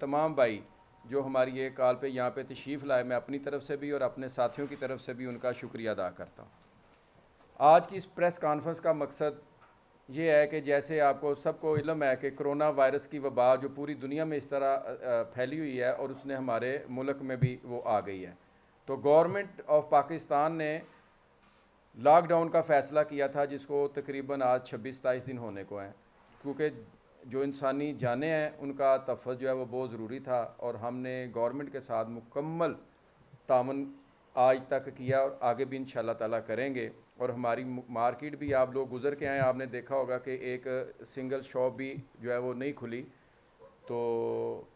तमाम भाई जो हमारी ये कॉल पे यहाँ पे तशरीफ़ लाए, मैं अपनी तरफ से भी और अपने साथियों की तरफ से भी उनका शुक्रिया अदा करता हूँ। आज की इस प्रेस कॉन्फ्रेंस का मकसद ये है कि जैसे आपको सबको इल्म है कि कोरोना वायरस की वबा जो पूरी दुनिया में इस तरह फैली हुई है और उसने हमारे मुल्क में भी वो आ गई है, तो गवर्नमेंट ऑफ पाकिस्तान ने लॉकडाउन का फ़ैसला किया था, जिसको तकरीबन आज 26-27 दिन होने को हैं, क्योंकि जो इंसानी जानें हैं उनका तहफ़्फ़ुज़ जो है वो बहुत ज़रूरी था। और हमने गवर्नमेंट के साथ मुकम्मल तामन आज तक किया और आगे भी इंशाल्लाह ताला करेंगे। और हमारी मार्केट भी आप लोग गुज़र के आए, आपने देखा होगा कि एक सिंगल शॉप भी जो है वो नहीं खुली। तो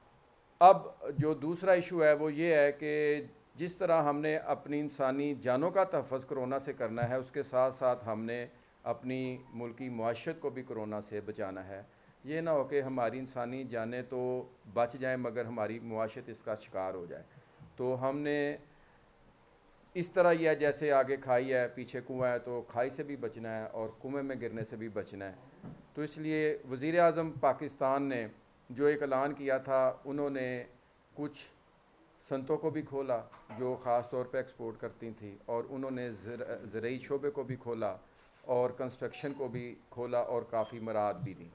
अब जो दूसरा इशू है वो ये है कि जिस तरह हमने अपनी इंसानी जानों का तहफ़्फ़ुज़ कोरोना से करना है, उसके साथ साथ हमने अपनी मुल्की मुआशरत को भी कोरोना से बचाना है। ये ना हो कि हमारी इंसानी जानें तो बच जाएं मगर हमारी मुआशरत इसका शिकार हो जाए। तो हमने इस तरह ही है, जैसे आगे खाई है पीछे कुआं है, तो खाई से भी बचना है और कुएं में गिरने से भी बचना है। तो इसलिए वज़ीर आज़म पाकिस्तान ने जो एक ऐलान किया था, उन्होंने कुछ संतों को भी खोला जो ख़ास तौर पे एक्सपोर्ट करती थी, और उन्होंने ज़रई शोबे को भी खोला और कंस्ट्रक्शन को भी खोला और काफ़ी मराद भी दी।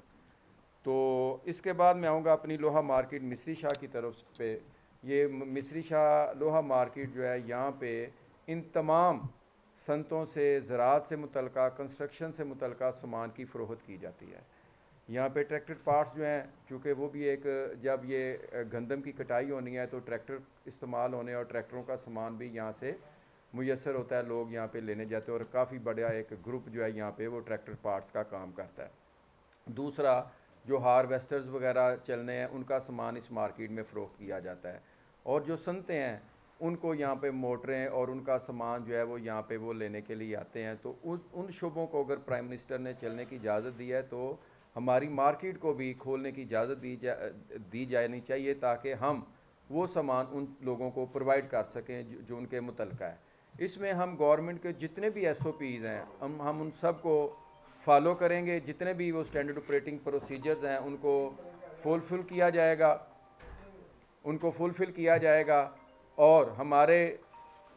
तो इसके बाद मैं आऊँगा अपनी लोहा मार्केट मिस्री शाह की तरफ पे। ये मिस्री शाह लोहा मार्केट जो है, यहाँ पे इन तमाम संतों से ज़राअत से मुतल्लिक़ा, कंस्ट्रक्शन से मुतल्लिक़ा सामान की फ़रोख्त की जाती है। यहाँ पे ट्रैक्टर पार्ट्स जो हैं, चूँकि वो भी एक, जब ये गंदम की कटाई होनी है तो ट्रैक्टर इस्तेमाल होने और ट्रैक्टरों का सामान भी यहाँ से मुयसर होता है, लोग यहाँ पे लेने जाते हैं और काफ़ी बड़ा एक ग्रुप जो है यहाँ पे वो ट्रैक्टर पार्ट्स का काम करता है। दूसरा, जो हार्वेस्टर्स वगैरह चलने हैं उनका सामान इस मार्केट में फ़रोख्त किया जाता है। और जो संते हैं उनको यहाँ पे मोटरें और उनका सामान जो है वो यहाँ पे वो लेने के लिए आते हैं। तो उन शुबों को अगर प्राइम मिनिस्टर ने चलने की इजाज़त दी है तो हमारी मार्केट को भी खोलने की इजाज़त दी जानी चाहिए, ताकि हम वो सामान उन लोगों को प्रोवाइड कर सकें जो उनके मुतल्लिक़ है। इसमें हम गवर्नमेंट के जितने भी SOPs हैं हम उन सब को फॉलो करेंगे। जितने भी वो स्टैंडर्ड ऑपरेटिंग प्रोसीजर्स हैं उनको फुलफ़िल किया जाएगा। और हमारे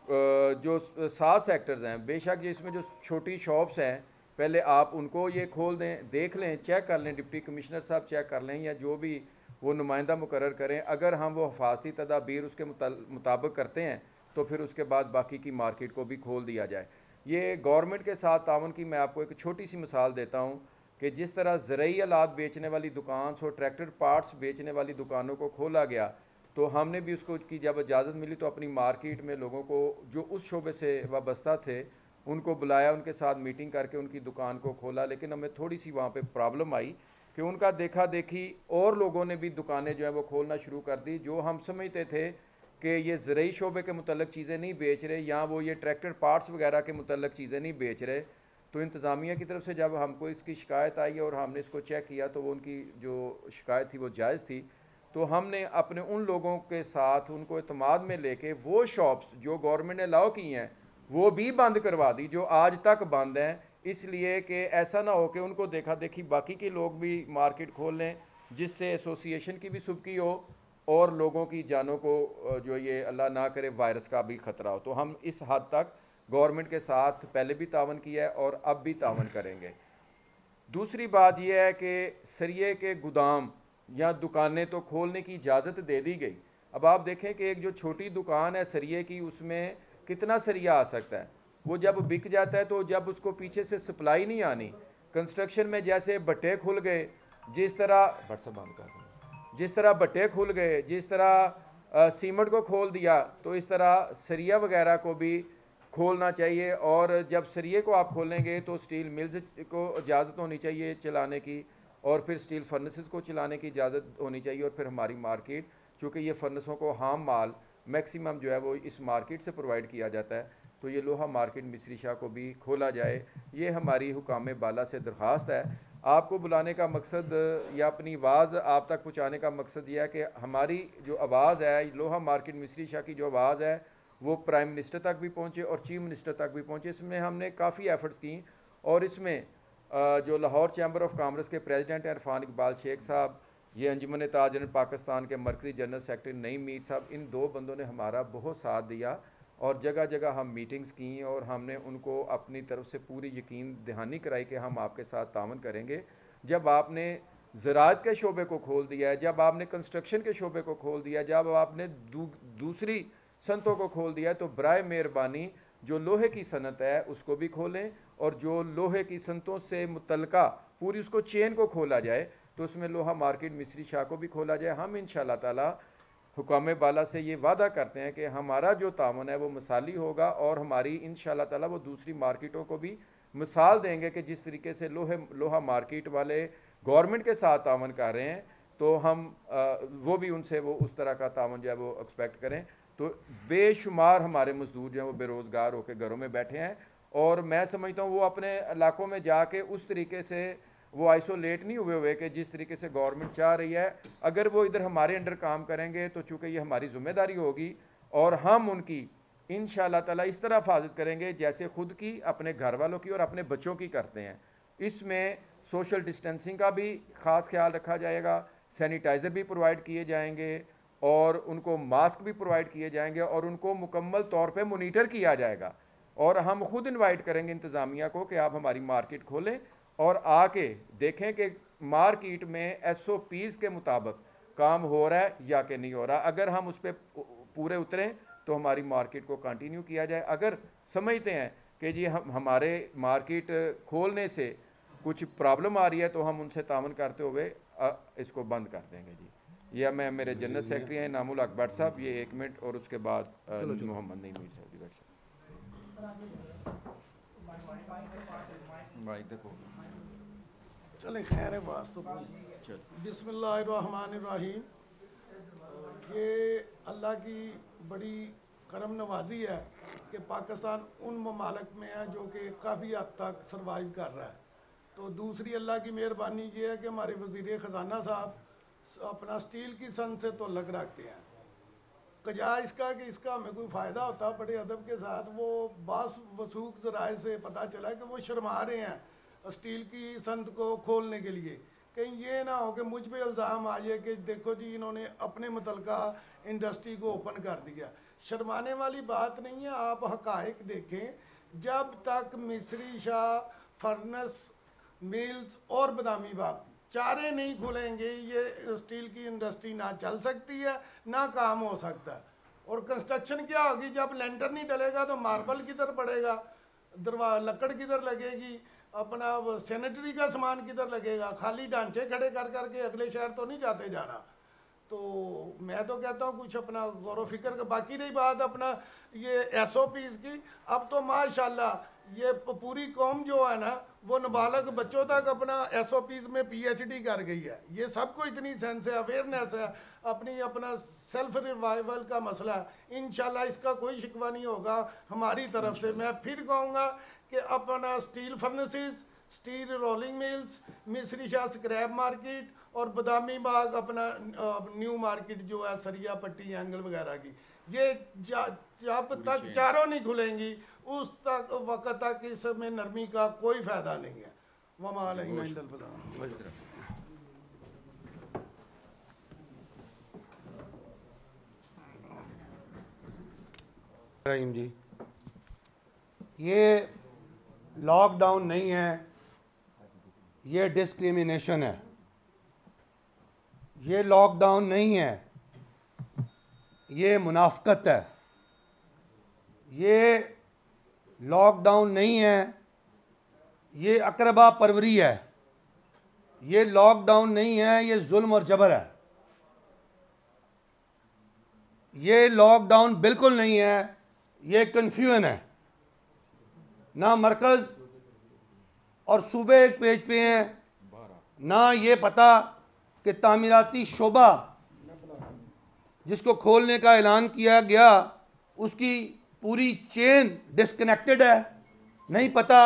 जो 7 सेक्टर्स हैं, बेशक इसमें जो छोटी शॉप्स हैं, पहले आप उनको ये खोल दें, देख लें, चेक कर लें, डिप्टी कमिश्नर साहब चेक कर लें या जो भी वो नुमाइंदा मुकर्रर करें। अगर हम वो हिफाजती तदाबीर उसके मुताबिक करते हैं तो फिर उसके बाद बाकी की मार्केट को भी खोल दिया जाए। ये गवर्नमेंट के साथ तावन की मैं आपको एक छोटी सी मिसाल देता हूँ कि जिस तरह ज़रई आलात बेचने वाली दुकान और ट्रैक्टर पार्ट्स बेचने वाली दुकानों को खोला गया, तो हमने भी उसको की जब इजाज़त मिली तो अपनी मार्केट में लोगों को जो उस शोबे से वाबस्ता थे उनको बुलाया, उनके साथ मीटिंग करके उनकी दुकान को खोला। लेकिन हमें थोड़ी सी वहाँ पे प्रॉब्लम आई कि उनका देखा देखी और लोगों ने भी दुकानें जो है वो खोलना शुरू कर दी, जो हम समझते थे कि ये ज़रई शोबे के मुतल्लिक़ चीज़ें नहीं बेच रहे या वो ये ट्रैक्टर पार्ट्स वगैरह के मुतल्लिक़ चीज़ें नहीं बेच रहे। तो इंतज़ामिया की तरफ से जब हमको इसकी शिकायत आई और हमने इसको चेक किया तो वो उनकी जो शिकायत थी वो जायज़ थी। तो हमने अपने उन लोगों के साथ उनको एतमाद में लेके वो शॉप्स जो गवर्नमेंट ने अलाउ की हैं वो भी बंद करवा दी, जो आज तक बंद हैं, इसलिए कि ऐसा ना हो कि उनको देखा देखी बाकी के लोग भी मार्केट खोल लें, जिससे एसोसिएशन की भी सुबकी हो और लोगों की जानों को जो ये अल्लाह ना करे वायरस का भी ख़तरा हो। तो हम इस हद तक गवर्नमेंट के साथ पहले भी तावन किया है और अब भी तावन करेंगे। दूसरी बात यह है कि सरिये के गोदाम या दुकानें तो खोलने की इजाज़त दे दी गई। अब आप देखें कि एक जो छोटी दुकान है सरिये की, उसमें कितना सरिया आ सकता है। वो जब बिक जाता है तो जब उसको पीछे से सप्लाई नहीं आनी, कंस्ट्रक्शन में जैसे भट्टे खुल गए, जिस तरह भट्टे खुल गए, जिस तरह सीमेंट को खोल दिया, तो इस तरह सरिया वगैरह को भी खोलना चाहिए। और जब सरिये को आप खोलेंगे तो स्टील मिल्स को इजाज़त होनी चाहिए चलाने की, और फिर स्टील फर्नेसेस को चलाने की इजाज़त होनी चाहिए। और फिर हमारी मार्केट, चूँकि ये फर्नेसों को हाम माल मैक्सिमम जो है वो इस मार्केट से प्रोवाइड किया जाता है, तो ये लोहा मार्केट मिस्री शाह को भी खोला जाए। ये हमारी हुकाम बाला से दरख्वास्त है। आपको बुलाने का मकसद या अपनी आवाज़ आप तक पहुँचाने का मकसद यह है कि हमारी जो आवाज़ है, लोहा मार्केट मिस्री शाह की जो आवाज़ है, वो प्राइम मिनिस्टर तक भी पहुँचे और चीफ मिनिस्टर तक भी पहुँचे। इसमें हमने काफ़ी एफ़र्ट्स की और इसमें जो लाहौर चैम्बर ऑफ कॉमर्स के प्रेसिडेंट हैं इरफान इकबाल शेख साहब, ये अंजुमन ताजरीन पाकिस्तान के मरकज़ी जनरल सेक्रेटरी नईम मीर साहब, इन दो बंदों ने हमारा बहुत साथ दिया और जगह जगह हम मीटिंग्स की और हमने उनको अपनी तरफ से पूरी यकीन दहानी कराई कि हम आपके साथ तावन करेंगे। जब आपने ज़राअत के शोबे को खोल दिया है, जब आपने कंस्ट्रक्शन के शोबे को खोल दिया, जब आपने दूसरी सनतों को खोल दिया है, तो बराए मेहरबानी जो लोहे की सनत है उसको भी खोलें और जो लोहे की सनतों से मुतल्लिका पूरी उसको चेन को खोला जाए, तो उसमें लोहा मार्केट मिस्री शाह को भी खोला जाए। हम इंशाअल्लाह ताला हुकाम बाला से ये वादा करते हैं कि हमारा जो तावन है वो मिसाली होगा और हमारी इंशाअल्लाह ताला वो दूसरी मार्केटों को भी मिसाल देंगे कि जिस तरीके से लोहा मार्केट वाले गवर्नमेंट के साथ तावन कर रहे हैं, तो हम वो भी उनसे वो उस तरह का तावन जो है वो एक्सपेक्ट करें। तो बेशुमार हमारे मजदूर जो हैं वो बेरोज़गार होकर घरों में बैठे हैं और मैं समझता हूँ वो अपने इलाकों में जाके उस तरीके से वो आइसोलेट नहीं हुए कि जिस तरीके से गवर्नमेंट चाह रही है। अगर वो इधर हमारे अंडर काम करेंगे तो चूँकि ये हमारी ज़िम्मेदारी होगी और हम उनकी इंशाअल्लाह ताला इस तरह हिफाजत करेंगे जैसे ख़ुद की, अपने घर वालों की और अपने बच्चों की करते हैं। इसमें सोशल डिस्टेंसिंग का भी ख़ास ख्याल रखा जाएगा, सैनिटाइज़र भी प्रोवाइड किए जाएंगे और उनको मास्क भी प्रोवाइड किए जाएंगे और उनको मुकम्मल तौर पे मोनीटर किया जाएगा। और हम खुद इनवाइट करेंगे इंतज़ामिया को कि आप हमारी मार्केट खोलें और आके देखें कि मार्केट में SOPs के मुताबिक काम हो रहा है या कि नहीं हो रहा। अगर हम उस पर पूरे उतरें तो हमारी मार्केट को कंटिन्यू किया जाए। अगर समझते हैं कि जी हमारे मार्केट खोलने से कुछ प्रॉब्लम आ रही है तो हम उनसे तावन करते हुए इसको बंद कर देंगे। जी ये मैं मेरे जनरल सेक्रेटरी हैं नामुल हक भट्ट साहब, ये 1 मिनट और उसके बाद मोहम्मद नईम मीर साहब। भाई देखो चले खैर है वास्तु बिस्मिल्लाहिर्रहमानिर्रहीम। ये अल्लाह की बड़ी करम नवाजी है कि पाकिस्तान उन ममालिक में है जो कि काफ़ी हद तक सर्वाइव कर रहा है। तो दूसरी अल्लाह की मेहरबानी ये है कि हमारे वज़ीर ख़जाना साहब अपना स्टील की सन से तो लग रखते हैं। कजा इसका कि इसका हमें कोई फ़ायदा होता, बड़े अदब के साथ वो बास वसूख ज़राए से पता चला कि वो शर्मा रहे हैं स्टील की संत को खोलने के लिए। कहीं ये ना हो कि मुझ पे इल्ज़ाम आ जाए कि देखो जी इन्होंने अपने मुतलका इंडस्ट्री को ओपन कर दिया। शर्माने वाली बात नहीं है, आप हक़ाइक़ देखें। जब तक मिस्री शाह, फर्नेस मिल्स और बदामी बाग चारे नहीं खुलेंगे ये स्टील की इंडस्ट्री ना चल सकती है ना काम हो सकता है। और कंस्ट्रक्शन क्या होगी, जब लेंटर नहीं डलेगा तो मार्बल किधर पड़ेगा, लकड़ किधर लगेगी, अपना सैनिटरी का सामान किधर लगेगा, खाली ढांचे खड़े कर करके अगले शहर तो नहीं जाते जाना। तो मैं तो कहता हूँ कुछ अपना गौर फिक्र का। बाकी रही बात अपना ये SOPs की, अब तो माशाल्लाह ये पूरी कौम जो है ना वो नाबालग बच्चों तक अपना SOPs में PhD कर गई है। ये सबको इतनी सेंस है, अवेयरनेस है, अपना सेल्फ रिवाइवल का मसला है। इंशाल्लाह इसका कोई शिकवा नहीं होगा हमारी तरफ से। मैं फिर कहूँगा कि अपना steel furnaces, steel rolling mills, मिस्री शाह स्क्रैप मार्केट और बदामी बाग अपना न्यू मार्केट जो है सरिया पट्टी एंगल वगैरह की, ये जब तक चारों नहीं खुलेंगी उस तक वक्त तक इसमें नरमी का कोई फ़ायदा नहीं है। वमा अलैना इल्लल बलाग। रहीम जी, ये लॉकडाउन नहीं है, ये डिस्क्रिमिनेशन है। ये लॉकडाउन नहीं है, ये मुनाफकत है। ये लॉकडाउन नहीं है, ये अकरबा परवरी है। ये लॉकडाउन नहीं है, ये जुल्म और जबर है। ये लॉकडाउन बिल्कुल नहीं है, ये कन्फ्यूजन है। ना मरकज़ और सूबे एक पेज पे हैं, ना ये पता कि तामीराती शोबा जिसको खोलने का ऐलान किया गया उसकी पूरी चेन डिस्कनेक्टेड है। नहीं पता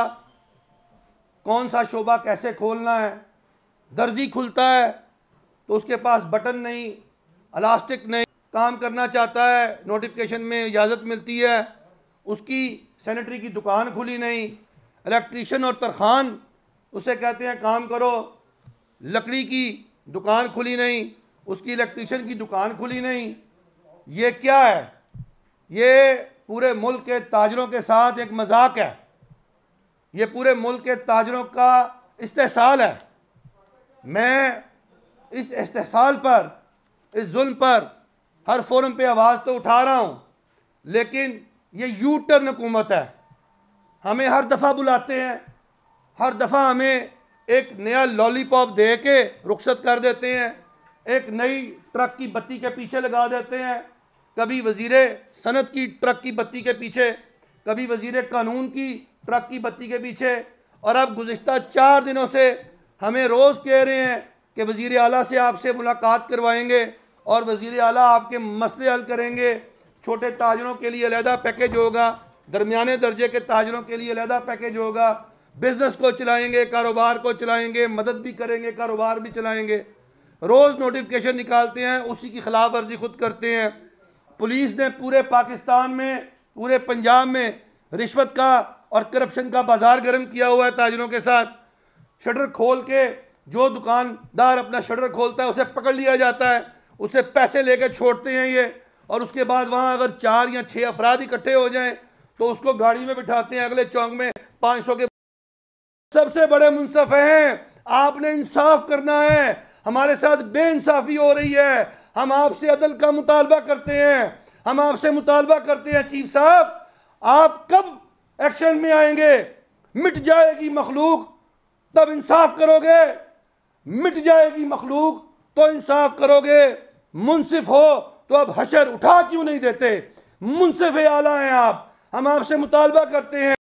कौन सा शोबा कैसे खोलना है। दर्जी खुलता है तो उसके पास बटन नहीं, इलास्टिक नहीं, काम करना चाहता है, नोटिफिकेशन में इजाज़त मिलती है, उसकी सैनिटरी की दुकान खुली नहीं। इलेक्ट्रीशियन और तरखान उसे कहते हैं काम करो, लकड़ी की दुकान खुली नहीं, उसकी इलेक्ट्रिशियन की दुकान खुली नहीं। ये क्या है? ये पूरे मुल्क के ताजरों के साथ एक मजाक है। ये पूरे मुल्क के ताजरों का इस्तेहसाल है। मैं इस इस्तेहसाल पर, इस जुल्म पर हर फोरम पे आवाज़ तो उठा रहा हूँ, लेकिन ये यू टर्न हुकूमत है। हमें हर दफ़ा बुलाते हैं, हर दफ़ा हमें एक नया लॉलीपॉप दे के रुखसत कर देते हैं, एक नई ट्रक की बत्ती के पीछे लगा देते हैं। कभी वज़ीर सनत की ट्रक की बत्ती के पीछे, कभी वज़ीर कानून की ट्रक की बत्ती के पीछे, और अब गुज़िश्ता 4 दिनों से हमें रोज़ कह रहे हैं कि वज़ीर आला से आपसे मुलाकात करवाएंगे और वज़ीर आला आपके मसले हल करेंगे। छोटे ताजरों के लिए अलहदा पैकेज होगा, दरमियाने दर्जे के ताजरों के लिए अलहदा पैकेज होगा। बिज़नेस को चलाएंगे, कारोबार को चलाएंगे, मदद भी करेंगे, कारोबार भी चलाएंगे। रोज़ नोटिफिकेशन निकालते हैं, उसी की खिलाफ वर्जी खुद करते हैं। पुलिस ने पूरे पाकिस्तान में, पूरे पंजाब में रिश्वत का और करप्शन का बाजार गर्म किया हुआ है ताजरों के साथ। शटर खोल के जो दुकानदार अपना शटर खोलता है उसे पकड़ लिया जाता है, उसे पैसे लेके छोड़ते हैं ये, और उसके बाद वहाँ अगर 4 या 6 अफराद इकट्ठे हो जाएं तो उसको गाड़ी में बिठाते हैं, अगले चौक में 500 के। सबसे बड़े मुंसफ हैं, आपने इंसाफ करना है। हमारे साथ बेइंसाफी हो रही है, हम आपसे अदल का मुतालबा करते हैं, हम आपसे मुतालबा करते हैं चीफ साहब, आप कब एक्शन में आएंगे? मिट जाएगी मखलूक तब इंसाफ करोगे, मिट जाएगी मखलूक तो इंसाफ करोगे। मुंसिफ हो तो अब हशर उठा क्यों नहीं देते? मुंसिफ आला हैं आप, हम आपसे मुतालबा करते हैं।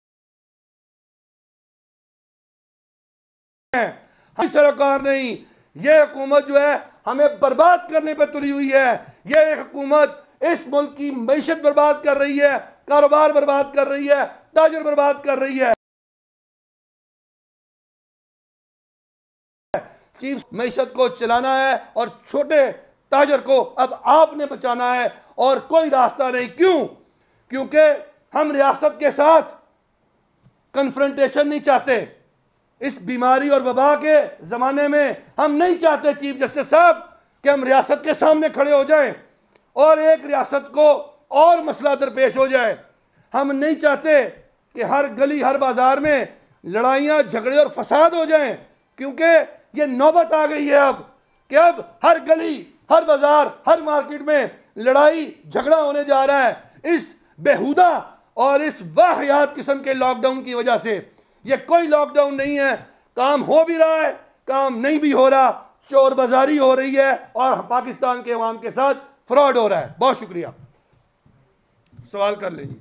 हम सरकार नहीं, ये हुकूमत जो है हमें बर्बाद करने पर तुली हुई है। ये एक हुकूमत इस मुल्क की मईशत बर्बाद कर रही है, कारोबार बर्बाद कर रही है, ताजर बर्बाद कर रही है। चीफ मईशत को चलाना है और छोटे ताजर को अब आपने बचाना है, और कोई रास्ता नहीं। क्यों? क्योंकि हम रियासत के साथ कन्फ्रंटेशन नहीं चाहते। इस बीमारी और वबा के ज़माने में हम नहीं चाहते चीफ जस्टिस साहब कि हम रियासत के सामने खड़े हो जाएं और एक रियासत को और मसला दरपेश हो जाए। हम नहीं चाहते कि हर गली हर बाजार में लड़ाइयाँ, झगड़े और फसाद हो जाएं, क्योंकि ये नौबत आ गई है अब कि अब हर गली, हर बाजार, हर मार्केट में लड़ाई झगड़ा होने जा रहा है इस बेहुदा और इस वाहियात किस्म के लॉकडाउन की वजह से। ये कोई लॉकडाउन नहीं है, काम हो भी रहा है, काम नहीं भी हो रहा, चोर बाजारी हो रही है और पाकिस्तान के अवाम के साथ फ्रॉड हो रहा है। बहुत शुक्रिया। सवाल कर लीजिए।